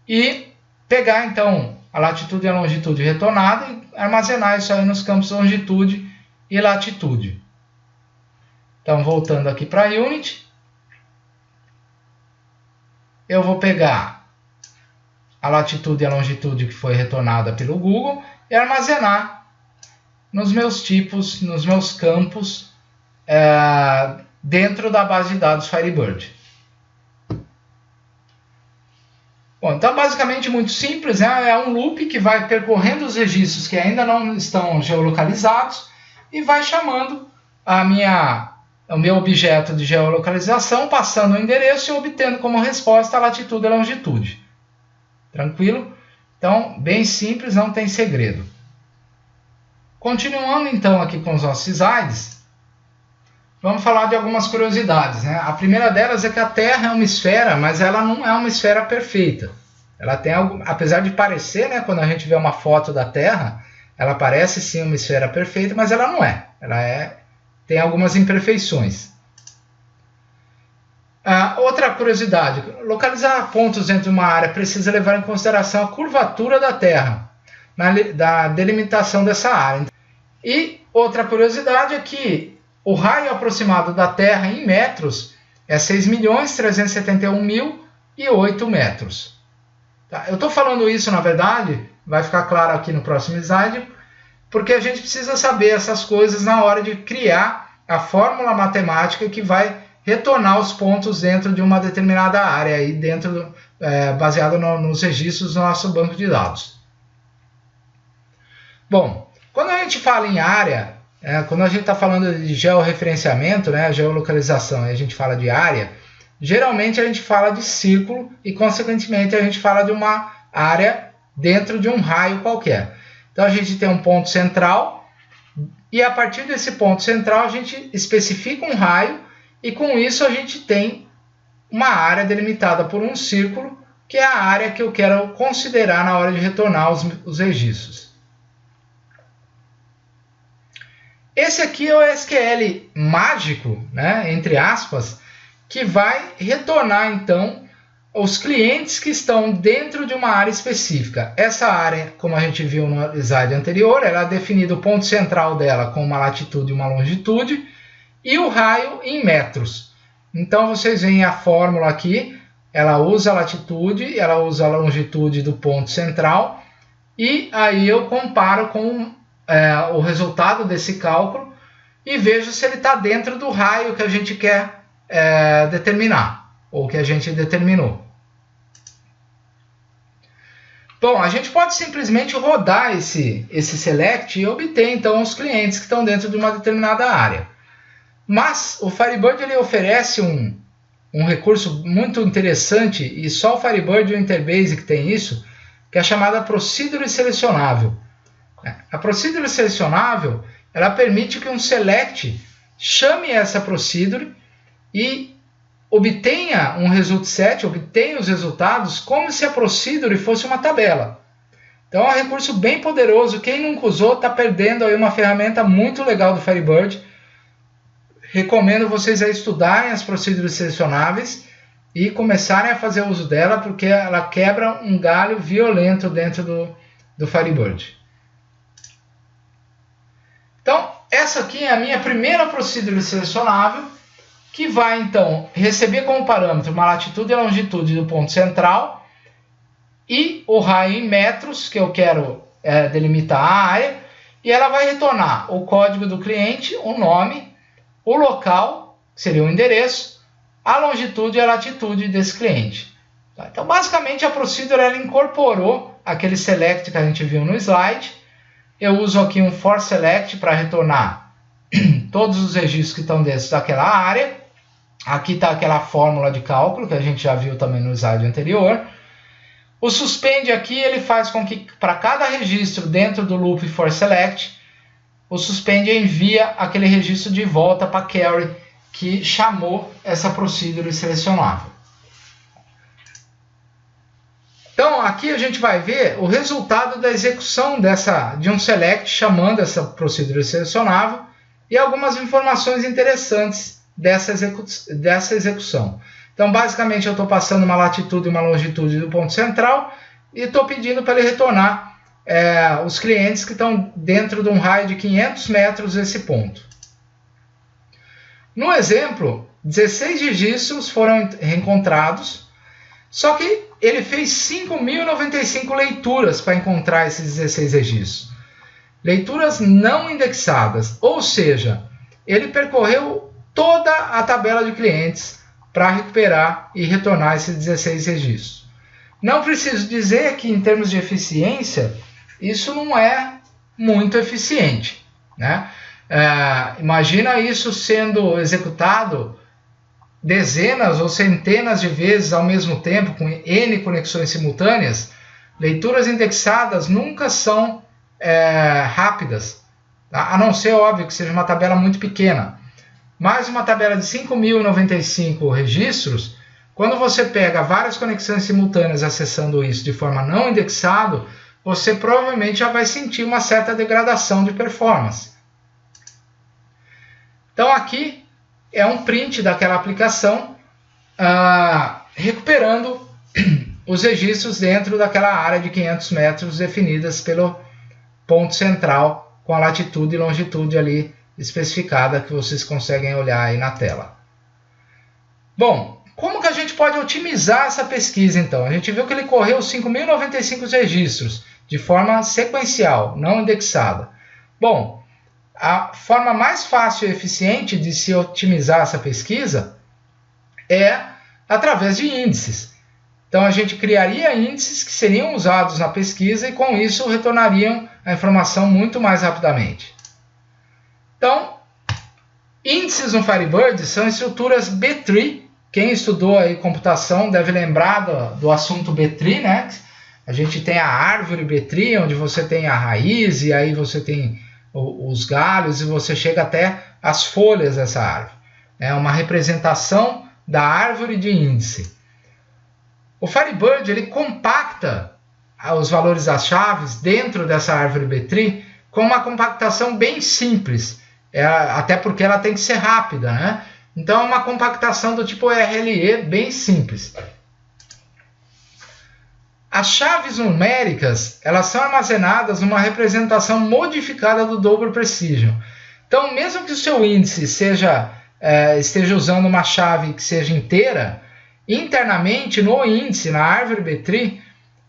e pegar, então, a latitude e a longitude retornada e armazenar isso aí nos campos longitude e latitude. Então, voltando aqui para a Unity, eu vou pegar a latitude e a longitude que foi retornada pelo Google e armazenar nos meus tipos, nos meus campos, dentro da base de dados Firebird. Bom, então, basicamente, muito simples, né? É um loop que vai percorrendo os registros que ainda não estão geolocalizados e vai chamando o meu objeto de geolocalização, passando o endereço e obtendo como resposta a latitude e a longitude. Tranquilo? Então, bem simples, não tem segredo. Continuando, então, aqui com os nossos slides, vamos falar de algumas curiosidades, né? A primeira delas é que a Terra é uma esfera, mas ela não é uma esfera perfeita. Ela tem apesar de parecer, né, quando a gente vê uma foto da Terra, ela parece sim uma esfera perfeita, mas ela não é. Ela tem algumas imperfeições. Outra curiosidade, localizar pontos dentro de uma área precisa levar em consideração a curvatura da Terra, da delimitação dessa área. E outra curiosidade é que o raio aproximado da Terra em metros é 6.371.008 metros. Tá? Eu estou falando isso, na verdade, vai ficar claro aqui no próximo slide, porque a gente precisa saber essas coisas na hora de criar a fórmula matemática que vai retornar os pontos dentro de uma determinada área, aí dentro, baseado nos registros do nosso banco de dados. Bom, quando a gente fala em área, quando a gente está falando de georreferenciamento, né, geolocalização, e a gente fala de área, geralmente a gente fala de círculo e, consequentemente, a gente fala de uma área dentro de um raio qualquer. Então, a gente tem um ponto central e, a partir desse ponto central, a gente especifica um raio e, com isso, a gente tem uma área delimitada por um círculo, que é a área que eu quero considerar na hora de retornar os registros. Esse aqui é o SQL mágico, né, entre aspas, que vai retornar, então, os clientes que estão dentro de uma área específica. Essa área, como a gente viu no slide anterior, ela é definida o ponto central dela com uma latitude e uma longitude e o raio em metros. Então, vocês veem a fórmula aqui, ela usa a latitude, ela usa a longitude do ponto central e aí eu comparo com o resultado desse cálculo e vejo se ele está dentro do raio que a gente quer determinar, ou que a gente determinou. Bom, a gente pode simplesmente rodar esse select e obter então os clientes que estão dentro de uma determinada área. Mas o Firebird ele oferece um recurso muito interessante, e só o Firebird e o Interbasic tem isso, que é a chamada Procedure Selecionável. A Procedure Selecionável ela permite que um select chame essa procedure e obtenha um result set, obtenha os resultados como se a procedure fosse uma tabela. Então é um recurso bem poderoso. Quem nunca usou está perdendo aí uma ferramenta muito legal do Firebird. Recomendo vocês a estudarem as procedures selecionáveis e começarem a fazer uso dela, porque ela quebra um galho violento dentro do Firebird. Então, essa aqui é a minha primeira procedure selecionável, que vai então receber como parâmetro uma latitude e longitude do ponto central e o raio em metros, que eu quero delimitar a área, e ela vai retornar o código do cliente, o nome, o local, que seria o endereço, a longitude e a latitude desse cliente. Então, basicamente, a procedure ela incorporou aquele select que a gente viu no slide. Eu uso aqui um for select para retornar todos os registros que estão dentro daquela área. Aqui está aquela fórmula de cálculo que a gente já viu também no slide anterior. O suspend aqui ele faz com que para cada registro dentro do loop for select, o suspend envia aquele registro de volta para carry que chamou essa procedure selecionável. Então aqui a gente vai ver o resultado da execução de um select chamando essa procedure selecionável e algumas informações interessantes dessa execução. Então basicamente eu estou passando uma latitude e uma longitude do ponto central e estou pedindo para ele retornar os clientes que estão dentro de um raio de 500 metros desse ponto. No exemplo, 16 registros foram encontrados, só que ele fez 5.095 leituras para encontrar esses 16 registros. Leituras não indexadas, ou seja, ele percorreu toda a tabela de clientes para recuperar e retornar esses 16 registros. Não preciso dizer que, em termos de eficiência, isso não é muito eficiente, né? Imagina isso sendo executado dezenas ou centenas de vezes ao mesmo tempo, com N conexões simultâneas. Leituras indexadas nunca são rápidas, tá? A não ser, óbvio, que seja uma tabela muito pequena. Mas uma tabela de 5.095 registros, quando você pega várias conexões simultâneas acessando isso de forma não indexada, você provavelmente já vai sentir uma certa degradação de performance. Então aqui é um print daquela aplicação recuperando os registros dentro daquela área de 500 metros definidas pelo ponto central com a latitude e longitude ali especificada que vocês conseguem olhar aí na tela. Bom, como que a gente pode otimizar essa pesquisa então? A gente viu que ele correu 5.095 registros de forma sequencial, não indexada. Bom, a forma mais fácil e eficiente de se otimizar essa pesquisa é através de índices. Então a gente criaria índices que seriam usados na pesquisa e com isso retornariam a informação muito mais rapidamente. Então, índices no Firebird são estruturas B-tree. Quem estudou aí computação deve lembrar do assunto B-tree, né? A gente tem a árvore B-tree, onde você tem a raiz e aí você tem os galhos e você chega até as folhas dessa árvore. É uma representação da árvore de índice. O Firebird ele compacta os valores das chaves dentro dessa árvore B-tree com uma compactação bem simples. Até porque ela tem que ser rápida, né? Então é uma compactação do tipo RLE bem simples. As chaves numéricas elas são armazenadas numa representação modificada do Double Precision. Então mesmo que o seu índice esteja usando uma chave que seja inteira, internamente no índice, na árvore B-tree,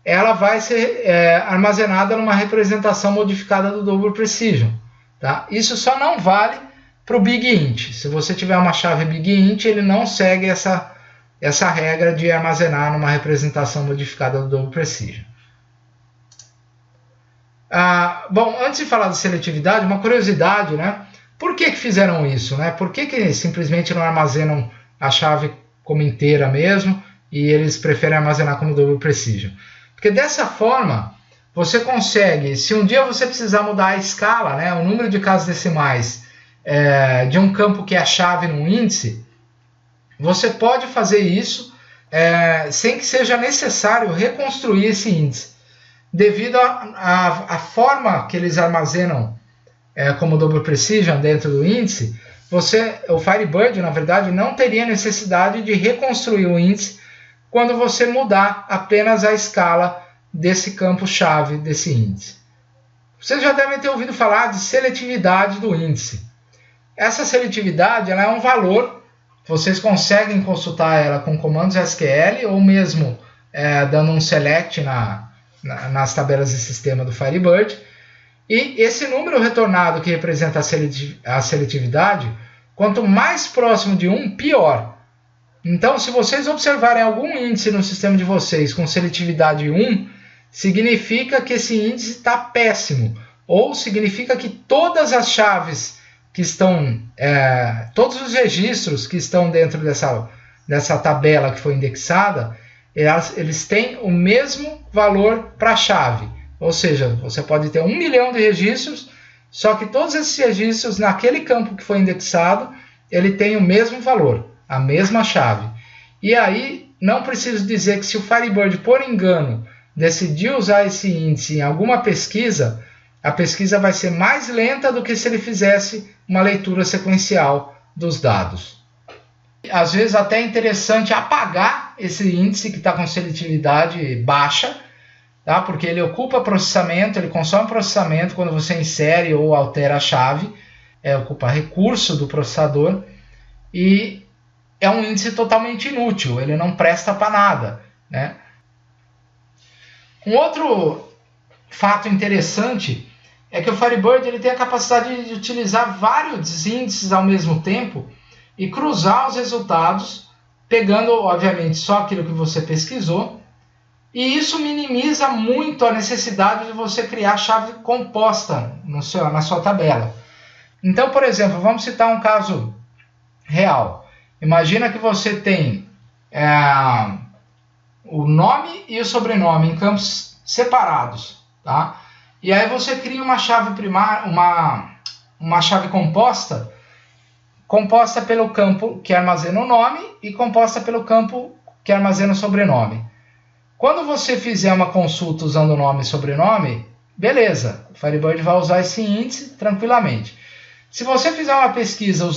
ela vai ser armazenada numa representação modificada do Double Precision. Tá? Isso só não vale para o Big Int. Se você tiver uma chave Big Int, ele não segue essa regra de armazenar numa representação modificada do Double Precision. Bom, antes de falar de seletividade, uma curiosidade, né? Por que fizeram isso? Né? Por que simplesmente não armazenam a chave como inteira mesmo e eles preferem armazenar como Double Precision? Porque dessa forma você consegue, se um dia você precisar mudar a escala, né, o número de casas decimais de um campo que é a chave num índice, você pode fazer isso sem que seja necessário reconstruir esse índice, devido à forma que eles armazenam como Double Precision dentro do índice. O Firebird, na verdade, não teria necessidade de reconstruir o índice quando você mudar apenas a escala desse campo-chave desse índice. Vocês já devem ter ouvido falar de seletividade do índice. Essa seletividade ela é um valor, vocês conseguem consultar ela com comandos SQL ou mesmo dando um select nas tabelas de sistema do Firebird. E esse número retornado que representa a seletividade, quanto mais próximo de 1, pior. Então, se vocês observarem algum índice no sistema de vocês com seletividade 1, significa que esse índice está péssimo, ou significa que todas as chaves que estão, todos os registros que estão dentro dessa tabela que foi indexada, eles têm o mesmo valor para a chave. Ou seja, você pode ter 1 milhão de registros, só que todos esses registros naquele campo que foi indexado, ele tem o mesmo valor, a mesma chave. E aí, não preciso dizer que se o Firebird, por engano, decidir usar esse índice em alguma pesquisa, a pesquisa vai ser mais lenta do que se ele fizesse uma leitura sequencial dos dados. Às vezes até é interessante apagar esse índice que está com seletividade baixa, tá? Porque ele ocupa processamento, ele consome processamento quando você insere ou altera a chave, ocupa recurso do processador e é um índice totalmente inútil, ele não presta para nada, né? Um outro fato interessante é que o Firebird ele tem a capacidade de utilizar vários índices ao mesmo tempo e cruzar os resultados, pegando, obviamente, só aquilo que você pesquisou, e isso minimiza muito a necessidade de você criar chave composta na sua tabela. Então, por exemplo, vamos citar um caso real. Imagina que você tem o nome e o sobrenome em campos separados, tá? E aí você cria uma chave primária, uma chave composta pelo campo que armazena o nome e composta pelo campo que armazena o sobrenome. Quando você fizer uma consulta usando o nome e sobrenome, beleza, o Firebird vai usar esse índice tranquilamente. Se você fizer uma pesquisa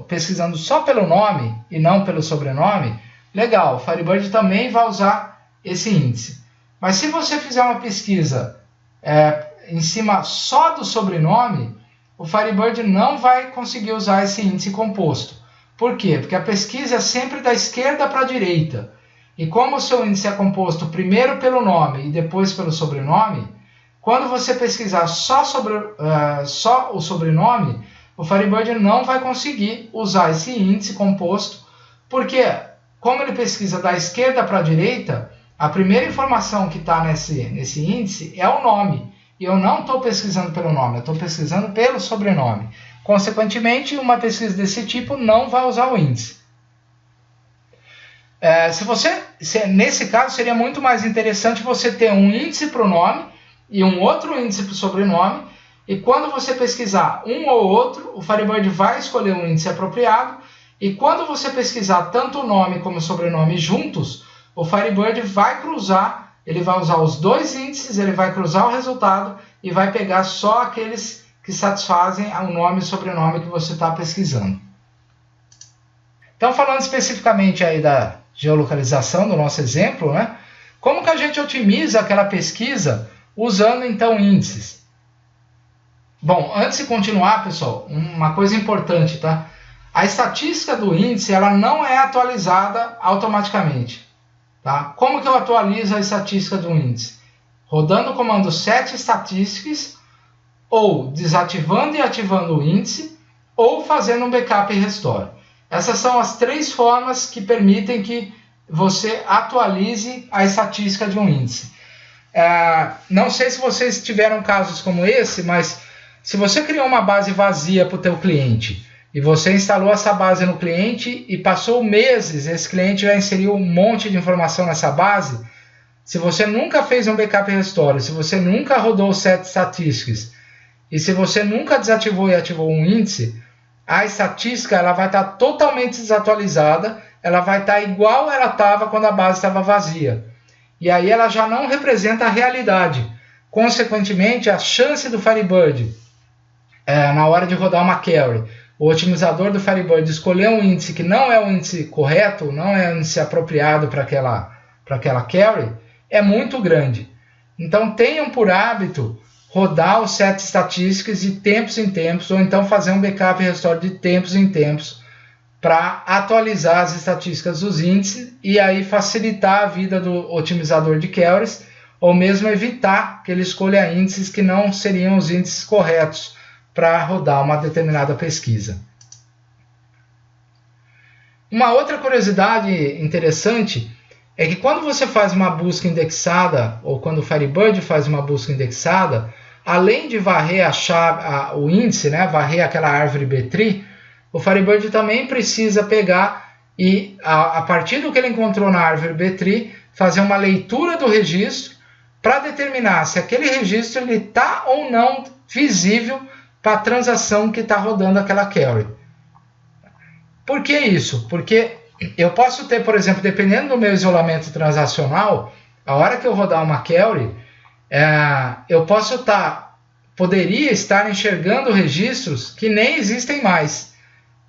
pesquisando só pelo nome e não pelo sobrenome, legal, o Firebird também vai usar esse índice. Mas se você fizer uma pesquisa em cima só do sobrenome, o Firebird não vai conseguir usar esse índice composto. Por quê? Porque a pesquisa é sempre da esquerda para a direita. E como o seu índice é composto primeiro pelo nome e depois pelo sobrenome, quando você pesquisar só o sobrenome, o Firebird não vai conseguir usar esse índice composto, porque como ele pesquisa da esquerda para a direita, a primeira informação que está nesse índice é o nome. E eu não estou pesquisando pelo nome, eu estou pesquisando pelo sobrenome. Consequentemente, uma pesquisa desse tipo não vai usar o índice. Nesse caso, seria muito mais interessante você ter um índice para o nome e um outro índice para o sobrenome. E quando você pesquisar um ou outro, o Firebird vai escolher um índice apropriado. E quando você pesquisar tanto o nome como o sobrenome juntos, o Firebird vai cruzar, ele vai usar os dois índices, ele vai cruzar o resultado e vai pegar só aqueles que satisfazem o nome e sobrenome que você está pesquisando. Então, falando especificamente aí da geolocalização do nosso exemplo, né? Como que a gente otimiza aquela pesquisa usando então índices? Bom, antes de continuar, pessoal, uma coisa importante, tá? A estatística do índice ela não é atualizada automaticamente. Tá? Como que eu atualizo a estatística do índice? Rodando o comando setStatistics, ou desativando e ativando o índice, ou fazendo um backup e restore. Essas são as três formas que permitem que você atualize a estatística de um índice. Não sei se vocês tiveram casos como esse, mas se você criou uma base vazia para o teu cliente e você instalou essa base no cliente e passou meses, esse cliente já inseriu um monte de informação nessa base, se você nunca fez um backup e restore, se você nunca rodou o setStatistics e se você nunca desativou e ativou um índice, a estatística ela vai estar totalmente desatualizada, ela vai estar igual ela estava quando a base estava vazia. E aí ela já não representa a realidade. Consequentemente, a chance do Firebird, na hora de rodar uma query, o otimizador do Firebird escolher um índice que não é o índice correto, não é o índice apropriado para aquela query, é muito grande. Então tenham por hábito rodar o set estatísticas de tempos em tempos, ou então fazer um backup e restore de tempos em tempos, para atualizar as estatísticas dos índices e aí facilitar a vida do otimizador de queries, ou mesmo evitar que ele escolha índices que não seriam os índices corretos para rodar uma determinada pesquisa. Uma outra curiosidade interessante é que quando você faz uma busca indexada, ou quando o Firebird faz uma busca indexada, além de varrer o índice, né, varrer aquela árvore B-tree, o Firebird também precisa pegar e, a partir do que ele encontrou na árvore B-tree, fazer uma leitura do registro para determinar se aquele registro está ou não visível para a transação que está rodando aquela query. Por que isso? Porque eu posso ter, por exemplo, dependendo do meu isolamento transacional, a hora que eu rodar uma query, eu poderia estar enxergando registros que nem existem mais.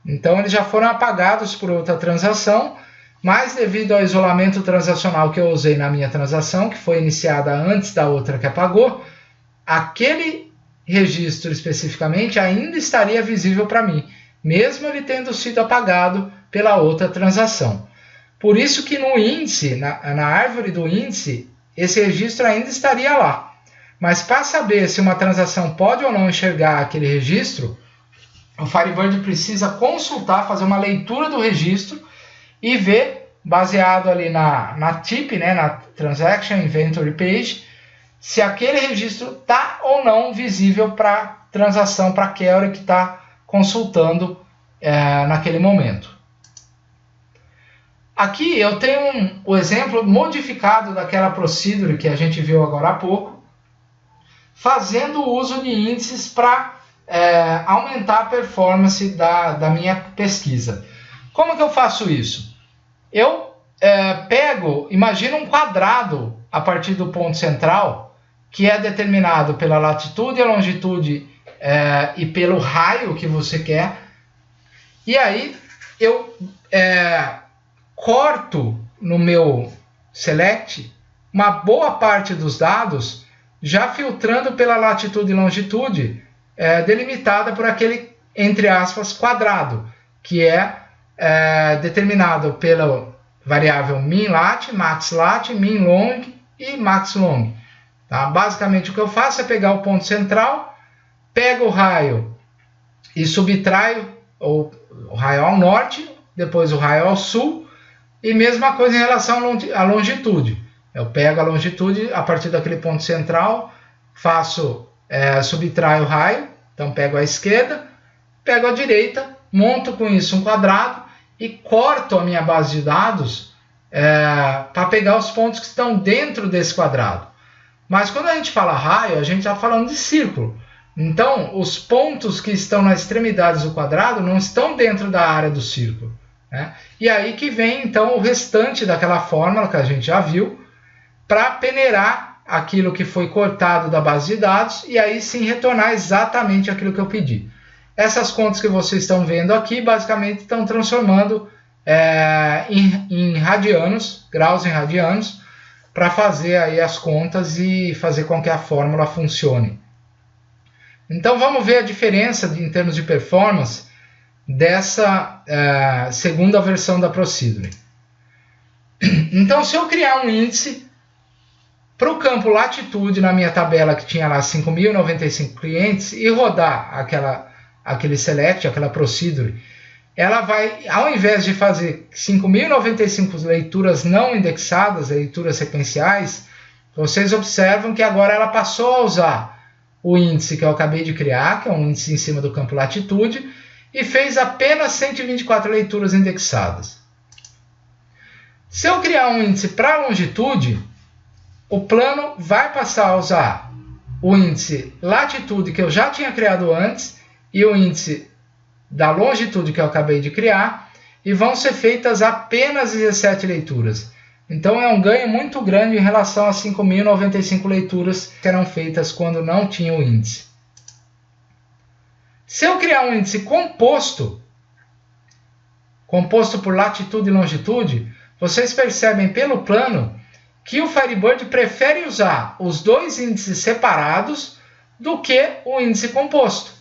Então, eles já foram apagados por outra transação, mas devido ao isolamento transacional que eu usei na minha transação, que foi iniciada antes da outra que apagou, aquele registro especificamente ainda estaria visível para mim, mesmo ele tendo sido apagado pela outra transação. Por isso que no índice, na árvore do índice, esse registro ainda estaria lá. Mas para saber se uma transação pode ou não enxergar aquele registro, o Firebird precisa consultar, fazer uma leitura do registro e ver, baseado ali na TIP, né, na Transaction Inventory Page, se aquele registro está ou não visível para a transação, para a query que está consultando naquele momento. Aqui eu tenho o exemplo modificado daquela procedure que a gente viu agora há pouco, fazendo uso de índices para aumentar a performance da minha pesquisa. Como que eu faço isso? Eu imagina um quadrado a partir do ponto central, que é determinado pela latitude e a longitude e pelo raio que você quer. E aí eu corto no meu select uma boa parte dos dados, já filtrando pela latitude e longitude, delimitada por aquele, entre aspas, quadrado, que é determinado pela variável min-lat, max-lat, min-long e max-long. Tá? Basicamente, o que eu faço é pegar o ponto central, pego o raio e subtraio o raio ao norte, depois o raio ao sul, e mesma coisa em relação à longitude. Eu pego a longitude a partir daquele ponto central, subtraio o raio, então pego a esquerda, pego a direita, monto com isso um quadrado e corto a minha base de dados para pegar os pontos que estão dentro desse quadrado. Mas quando a gente fala raio, a gente está falando de círculo. Então, os pontos que estão nas extremidades do quadrado não estão dentro da área do círculo, né? E aí que vem, então, o restante daquela fórmula que a gente já viu, para peneirar aquilo que foi cortado da base de dados e aí sim retornar exatamente aquilo que eu pedi. Essas contas que vocês estão vendo aqui, basicamente, estão transformando em radianos, graus em radianos, para fazer aí as contas e fazer com que a fórmula funcione. Então vamos ver a diferença em termos de performance dessa segunda versão da procedure. Então, se eu criar um índice para o campo latitude na minha tabela que tinha lá 5.095 clientes e rodar aquele select, aquela procedure, ela vai, ao invés de fazer 5.095 leituras não indexadas, leituras sequenciais, vocês observam que agora ela passou a usar o índice que eu acabei de criar, que é um índice em cima do campo latitude, e fez apenas 124 leituras indexadas. Se eu criar um índice para longitude, o plano vai passar a usar o índice latitude que eu já tinha criado antes e o índice da longitude que eu acabei de criar, e vão ser feitas apenas 17 leituras. Então é um ganho muito grande em relação às 5.095 leituras que eram feitas quando não tinha o índice. Se eu criar um índice composto por latitude e longitude, vocês percebem pelo plano que o Firebird prefere usar os dois índices separados do que o índice composto.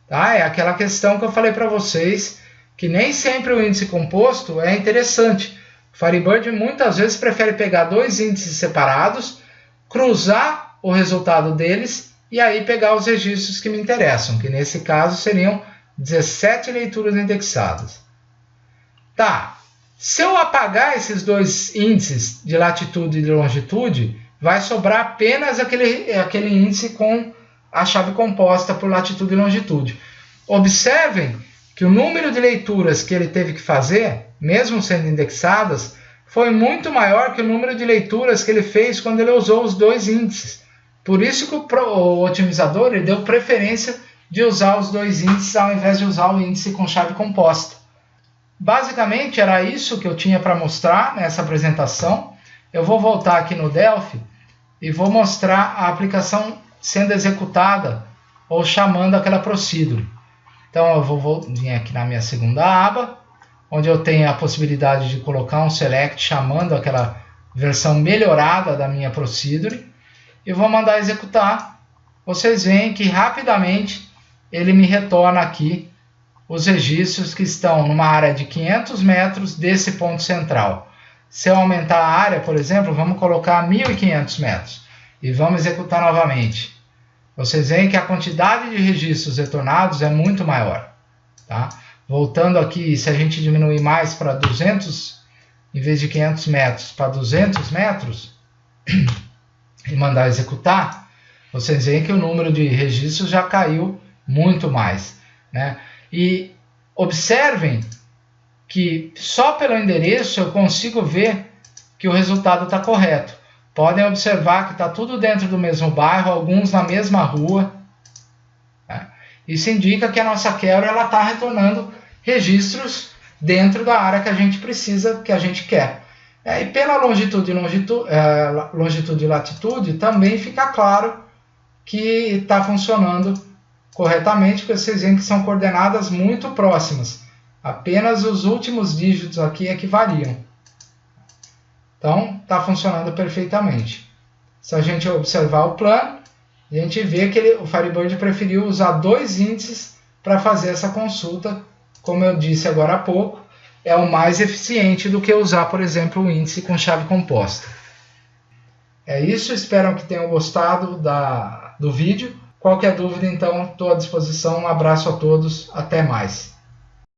Tá? É aquela questão que eu falei para vocês, que nem sempre o índice composto é interessante. O Firebird muitas vezes prefere pegar dois índices separados, cruzar o resultado deles e aí pegar os registros que me interessam, que nesse caso seriam 17 leituras indexadas. Tá, se eu apagar esses dois índices de latitude e de longitude, vai sobrar apenas aquele índice com a chave composta por latitude e longitude. Observem que o número de leituras que ele teve que fazer, mesmo sendo indexadas, foi muito maior que o número de leituras que ele fez quando ele usou os dois índices. Por isso que o otimizador ele deu preferência de usar os dois índices ao invés de usar o índice com chave composta. Basicamente era isso que eu tinha para mostrar nessa apresentação. Eu vou voltar aqui no Delphi e vou mostrar a aplicação sendo executada ou chamando aquela procedure. Então eu vou vir aqui na minha segunda aba, onde eu tenho a possibilidade de colocar um select chamando aquela versão melhorada da minha procedure e vou mandar executar. Vocês veem que rapidamente ele me retorna aqui os registros que estão numa área de 500 metros desse ponto central. Se eu aumentar a área, por exemplo, vamos colocar 1.500 metros e vamos executar novamente. Vocês veem que a quantidade de registros retornados é muito maior. Tá? Voltando aqui, se a gente diminuir mais para 200, em vez de 500 metros, para 200 metros, e mandar executar, vocês veem que o número de registros já caiu muito mais. Né? E observem que só pelo endereço eu consigo ver que o resultado está correto. Podem observar que está tudo dentro do mesmo bairro, alguns na mesma rua. Né? Isso indica que a nossa query está retornando registros dentro da área que a gente precisa, que a gente quer. E pela longitude e latitude também fica claro que está funcionando corretamente, porque vocês veem que são coordenadas muito próximas. Apenas os últimos dígitos aqui é que variam. Então, está funcionando perfeitamente. Se a gente observar o plano, a gente vê que o Firebird preferiu usar dois índices para fazer essa consulta. Como eu disse agora há pouco, é o mais eficiente do que usar, por exemplo, o índice com chave composta. É isso, espero que tenham gostado do vídeo. Qualquer dúvida, então, estou à disposição. Um abraço a todos, até mais.